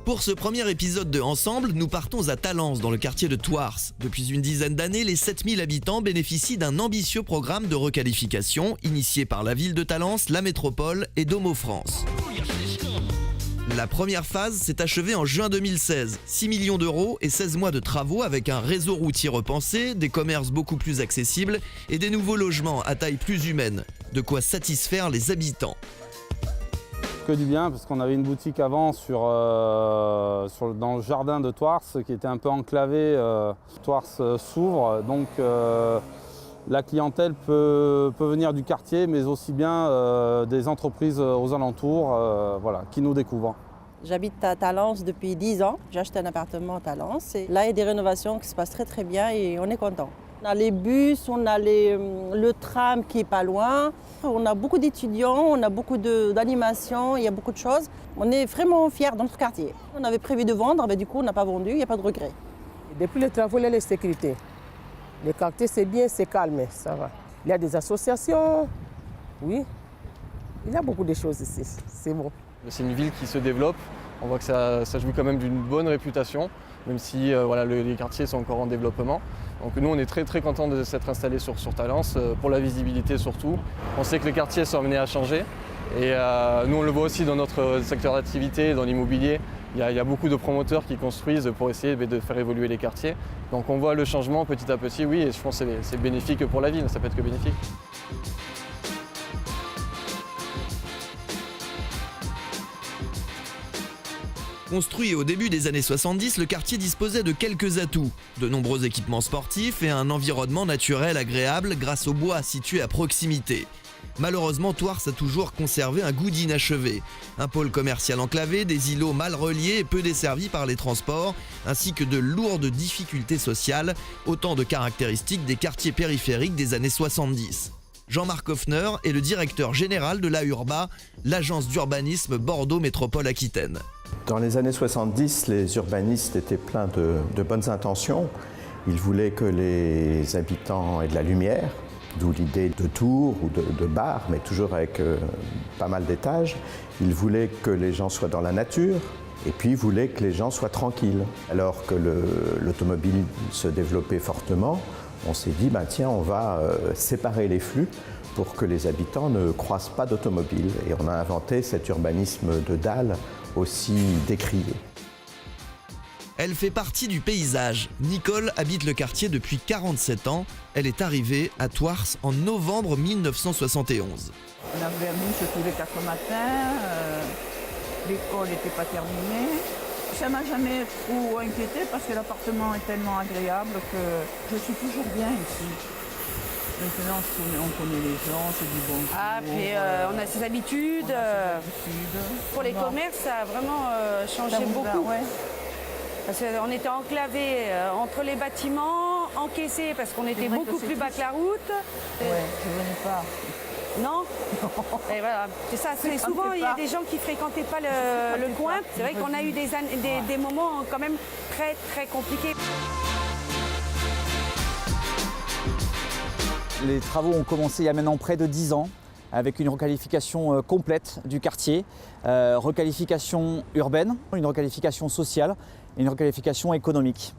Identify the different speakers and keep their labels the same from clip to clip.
Speaker 1: Pour ce premier épisode de Ensemble, nous partons à Talence, dans le quartier de Thouars. Depuis une dizaine d'années, les 7000 habitants bénéficient d'un ambitieux programme de requalification initié par la ville de Talence, la métropole et Domo France. La première phase s'est achevée en juin 2016. 6 millions d'euros et 16 mois de travaux avec un réseau routier repensé, des commerces beaucoup plus accessibles et des nouveaux logements à taille plus humaine. De quoi satisfaire les habitants.
Speaker 2: Que du bien, parce qu'on avait une boutique avant dans le jardin de Thouars qui était un peu enclavé. Thouars s'ouvre, donc la clientèle peut venir du quartier, mais aussi bien des entreprises aux alentours qui nous découvrent.
Speaker 3: J'habite à Talence depuis 10 ans. J'ai acheté un appartement à Talence. Et là, il y a des rénovations qui se passent très très bien et on est content. On a les bus, on a le tram qui est pas loin. On a beaucoup d'étudiants, on a beaucoup d'animations, il y a beaucoup de choses. On est vraiment fiers dans notre quartier. On avait prévu de vendre, mais du coup on n'a pas vendu, il n'y a pas de regret.
Speaker 4: Depuis les travaux, il y a la sécurité. Le quartier c'est bien, c'est calme, ça va. Il y a des associations, oui. Il y a beaucoup de choses ici, c'est bon.
Speaker 5: C'est une ville qui se développe, on voit que ça jouit quand même d'une bonne réputation, même si les quartiers sont encore en développement. Donc nous on est très très contents de s'être installés sur Talence, pour la visibilité surtout. On sait que les quartiers sont amenés à changer et nous on le voit aussi dans notre secteur d'activité, dans l'immobilier. Il y a beaucoup de promoteurs qui construisent pour essayer de faire évoluer les quartiers. Donc on voit le changement petit à petit, oui, et je pense que c'est bénéfique pour la ville, ça peut être que bénéfique.
Speaker 1: Construit au début des années 70, le quartier disposait de quelques atouts. De nombreux équipements sportifs et un environnement naturel agréable grâce au bois situé à proximité. Malheureusement, Thouars a toujours conservé un goût d'inachevé. Un pôle commercial enclavé, des îlots mal reliés et peu desservis par les transports, ainsi que de lourdes difficultés sociales, autant de caractéristiques des quartiers périphériques des années 70. Jean-Marc Hoffner est le directeur général de l'AURBA, l'agence d'urbanisme Bordeaux Métropole Aquitaine.
Speaker 6: Dans les années 70, les urbanistes étaient pleins de bonnes intentions. Ils voulaient que les habitants aient de la lumière, d'où l'idée de tours ou de bars, mais toujours avec pas mal d'étages. Ils voulaient que les gens soient dans la nature et puis ils voulaient que les gens soient tranquilles. Alors que l'automobile se développait fortement, on s'est dit, tiens, on va séparer les flux pour que les habitants ne croisent pas d'automobile. Et on a inventé cet urbanisme de dalle aussi décrié.
Speaker 1: Elle fait partie du paysage. Nicole habite le quartier depuis 47 ans. Elle est arrivée à Thouars en novembre 1971.
Speaker 7: On avait la mouche tous les 4 matins, l'école n'était pas terminée. Ça ne m'a jamais trop inquiétée parce que l'appartement est tellement agréable que je suis toujours bien ici. Maintenant, on connaît les gens, c'est du bon goût.
Speaker 8: Puis on a ses habitudes. Pour les commerces, ça a vraiment changé beaucoup.
Speaker 7: Ouais.
Speaker 8: Parce qu'on était enclavés entre les bâtiments, encaissés parce qu'on était beaucoup plus bas que la route.
Speaker 7: Ouais, je ne venais pas.
Speaker 8: Non. Et voilà. C'est ça. Souvent, il y a des gens qui ne fréquentaient pas le coin. C'est vrai qu'on a eu des moments quand même très, très compliqués.
Speaker 9: Les travaux ont commencé il y a maintenant près de 10 ans avec une requalification complète du quartier, requalification urbaine, une requalification sociale et une requalification économique.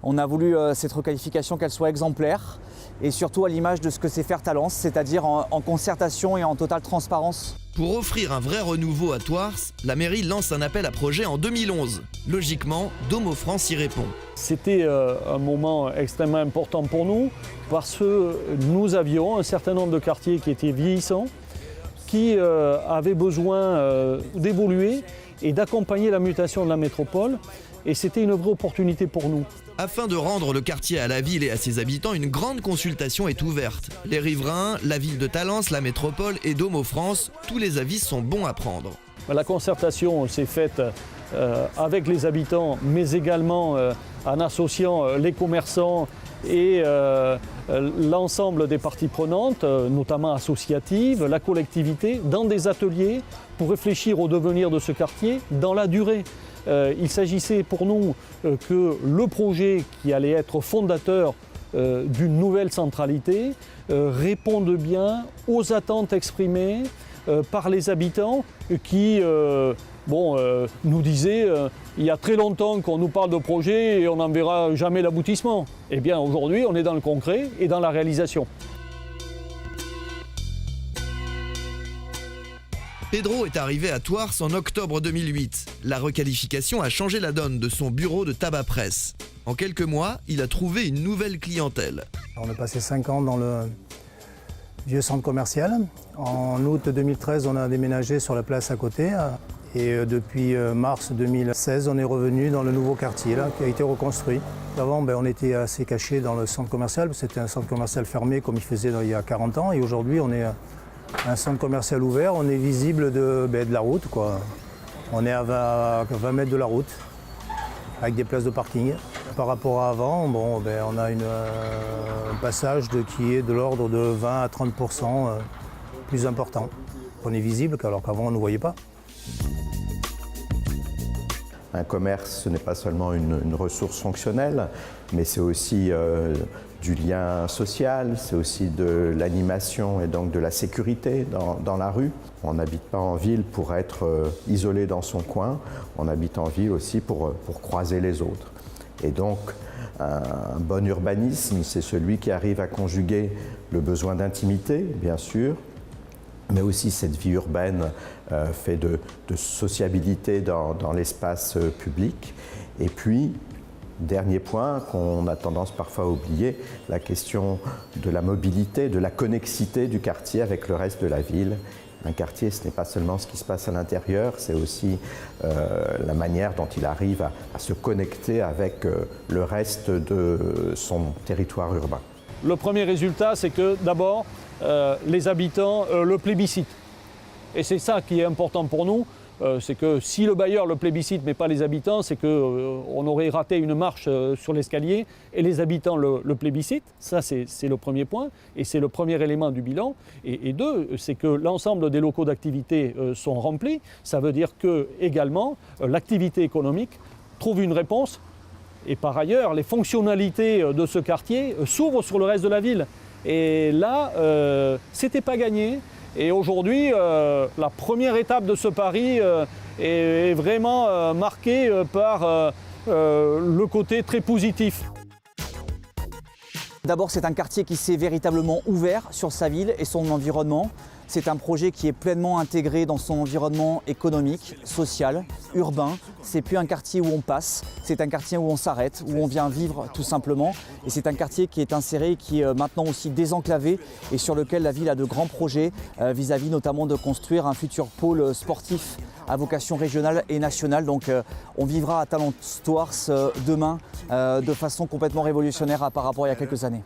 Speaker 9: On a voulu cette requalification qu'elle soit exemplaire et surtout à l'image de ce que c'est faire Talence, c'est-à-dire en concertation et en totale transparence.
Speaker 1: Pour offrir un vrai renouveau à Thouars, la mairie lance un appel à projet en 2011. Logiquement, Domo France y répond.
Speaker 10: C'était un moment extrêmement important pour nous parce que nous avions un certain nombre de quartiers qui étaient vieillissants, qui avaient besoin d'évoluer et d'accompagner la mutation de la métropole. Et c'était une vraie opportunité pour nous.
Speaker 1: Afin de rendre le quartier à la ville et à ses habitants, une grande consultation est ouverte. Les riverains, la ville de Talence, la métropole et Domo France, tous les avis sont bons à prendre.
Speaker 10: La concertation s'est faite avec les habitants, mais également en associant les commerçants et l'ensemble des parties prenantes, notamment associatives, la collectivité, dans des ateliers pour réfléchir au devenir de ce quartier dans la durée. Il s'agissait pour nous que le projet qui allait être fondateur d'une nouvelle centralité réponde bien aux attentes exprimées, par les habitants qui nous disaient il y a très longtemps qu'on nous parle de projets et on n'en verra jamais l'aboutissement. Eh bien aujourd'hui, on est dans le concret et dans la réalisation.
Speaker 1: Pedro est arrivé à Thouars en octobre 2008. La requalification a changé la donne de son bureau de tabac-presse. En quelques mois, il a trouvé une nouvelle clientèle.
Speaker 11: On a passé 5 ans dans le vieux centre commercial. En août 2013, on a déménagé sur la place à côté. Et depuis mars 2016, on est revenu dans le nouveau quartier là, qui a été reconstruit. Avant, on était assez cachés dans le centre commercial. C'était un centre commercial fermé comme il faisait il y a 40 ans. Et aujourd'hui, on est un centre commercial ouvert. On est visible de la route, quoi. On est à 20 mètres de la route, avec des places de parking. Par rapport à avant, on a un passage qui est de l'ordre de 20 à 30% plus important. On est visible alors qu'avant on ne voyait pas.
Speaker 6: Un commerce, ce n'est pas seulement une ressource fonctionnelle, mais c'est aussi du lien social, c'est aussi de l'animation et donc de la sécurité dans la rue. On n'habite pas en ville pour être isolé dans son coin, on habite en ville aussi pour croiser les autres. Et donc, un bon urbanisme, c'est celui qui arrive à conjuguer le besoin d'intimité, bien sûr, mais aussi cette vie urbaine fait de sociabilité dans l'espace public. Et puis, dernier point qu'on a tendance parfois à oublier, la question de la mobilité, de la connexité du quartier avec le reste de la ville. Un quartier, ce n'est pas seulement ce qui se passe à l'intérieur, c'est aussi la manière dont il arrive à se connecter avec le reste de son territoire urbain.
Speaker 10: Le premier résultat, c'est que d'abord, les habitants le plébiscitent. Et c'est ça qui est important pour nous, c'est que si le bailleur le plébiscite mais pas les habitants, c'est qu'on aurait raté une marche sur l'escalier et les habitants le plébiscitent. Ça, c'est le premier point et c'est le premier élément du bilan. Et deux, c'est que l'ensemble des locaux d'activité sont remplis. Ça veut dire que également l'activité économique trouve une réponse. Et par ailleurs, les fonctionnalités de ce quartier s'ouvrent sur le reste de la ville. Et là, c'était pas gagné. Et aujourd'hui, la première étape de ce pari est vraiment marquée par le côté très positif.
Speaker 9: D'abord, c'est un quartier qui s'est véritablement ouvert sur sa ville et son environnement. C'est un projet qui est pleinement intégré dans son environnement économique, social, urbain. C'est plus un quartier où on passe, c'est un quartier où on s'arrête, où on vient vivre tout simplement. Et c'est un quartier qui est inséré, qui est maintenant aussi désenclavé et sur lequel la ville a de grands projets vis-à-vis notamment de construire un futur pôle sportif à vocation régionale et nationale. Donc on vivra à Talence-Thouars demain de façon complètement révolutionnaire par rapport à il y a quelques années.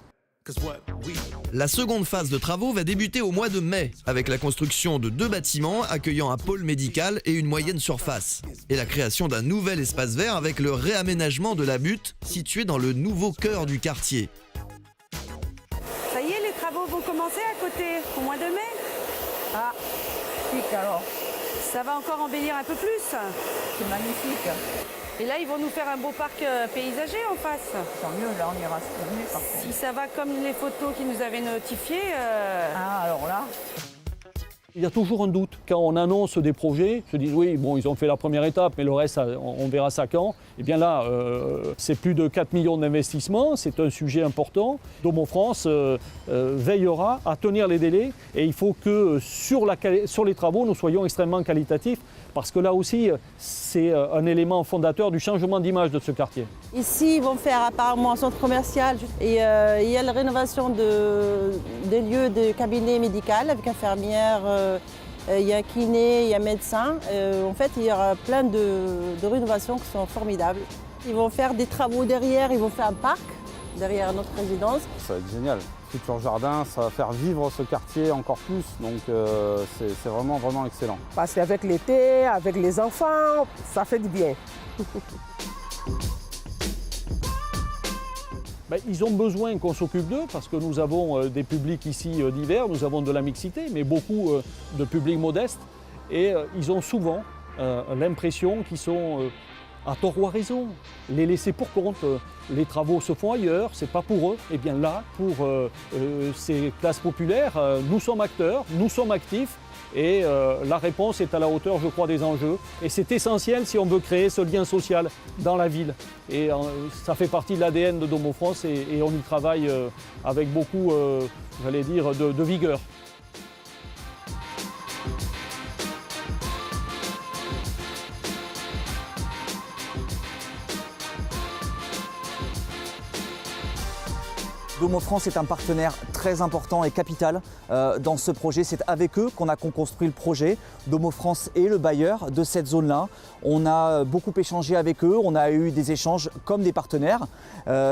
Speaker 1: La seconde phase de travaux va débuter au mois de mai, avec la construction de 2 bâtiments accueillant un pôle médical et une moyenne surface, et la création d'un nouvel espace vert avec le réaménagement de la butte située dans le nouveau cœur du quartier.
Speaker 8: Ça y est, les travaux vont commencer à côté, au mois de mai.
Speaker 7: Ah, chic alors,
Speaker 8: Ça va encore embellir un peu plus.
Speaker 7: c'est magnifique.
Speaker 8: Et là, ils vont nous faire un beau parc paysager en face.
Speaker 7: Tant mieux, là on ira se promener par contre.
Speaker 8: Si ça va comme les photos qu'ils nous avaient notifiées,
Speaker 7: Ah, alors là,
Speaker 10: Il y a toujours un doute. Quand on annonce des projets, se disent oui, bon, ils ont fait la première étape, mais le reste, on verra ça quand. Et bien là, c'est plus de 4 millions d'investissements, c'est un sujet important. Domo France veillera à tenir les délais et il faut que sur les travaux, nous soyons extrêmement qualitatifs parce que là aussi, c'est un élément fondateur du changement d'image de ce quartier.
Speaker 3: Ici, ils vont faire apparemment un centre commercial et il y a la rénovation des lieux de cabinet médical avec infirmières, il y a un kiné, il y a un médecin. En fait, il y aura plein de rénovations qui sont formidables. Ils vont faire des travaux derrière, ils vont faire un parc derrière notre résidence.
Speaker 2: Ça va être génial. Futur jardin, ça va faire vivre ce quartier encore plus, donc c'est vraiment, vraiment excellent.
Speaker 4: Parce qu'avec l'été, avec les enfants, ça fait du bien.
Speaker 10: Ils ont besoin qu'on s'occupe d'eux parce que nous avons des publics ici divers, nous avons de la mixité, mais beaucoup de publics modestes. Et ils ont souvent l'impression qu'ils sont à tort ou à raison, les laisser pour compte. Les travaux se font ailleurs, c'est pas pour eux. Et bien là, pour ces classes populaires, nous sommes acteurs, nous sommes actifs Et la réponse est à la hauteur, je crois, des enjeux. Et c'est essentiel si on veut créer ce lien social dans la ville. Et ça fait partie de l'ADN de Domo France et on y travaille avec beaucoup, j'allais dire, de vigueur.
Speaker 9: Domo France est un partenaire très important et capital dans ce projet. C'est avec eux qu'on a construit le projet. Domo France est le bailleur de cette zone-là. On a beaucoup échangé avec eux, on a eu des échanges comme des partenaires.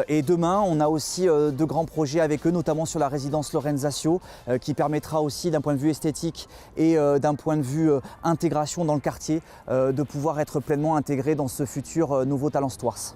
Speaker 9: Et demain, on a aussi de grands projets avec eux, notamment sur la résidence Lorenzatio, qui permettra aussi d'un point de vue esthétique et d'un point de vue intégration dans le quartier, de pouvoir être pleinement intégré dans ce futur nouveau Talence Thouars.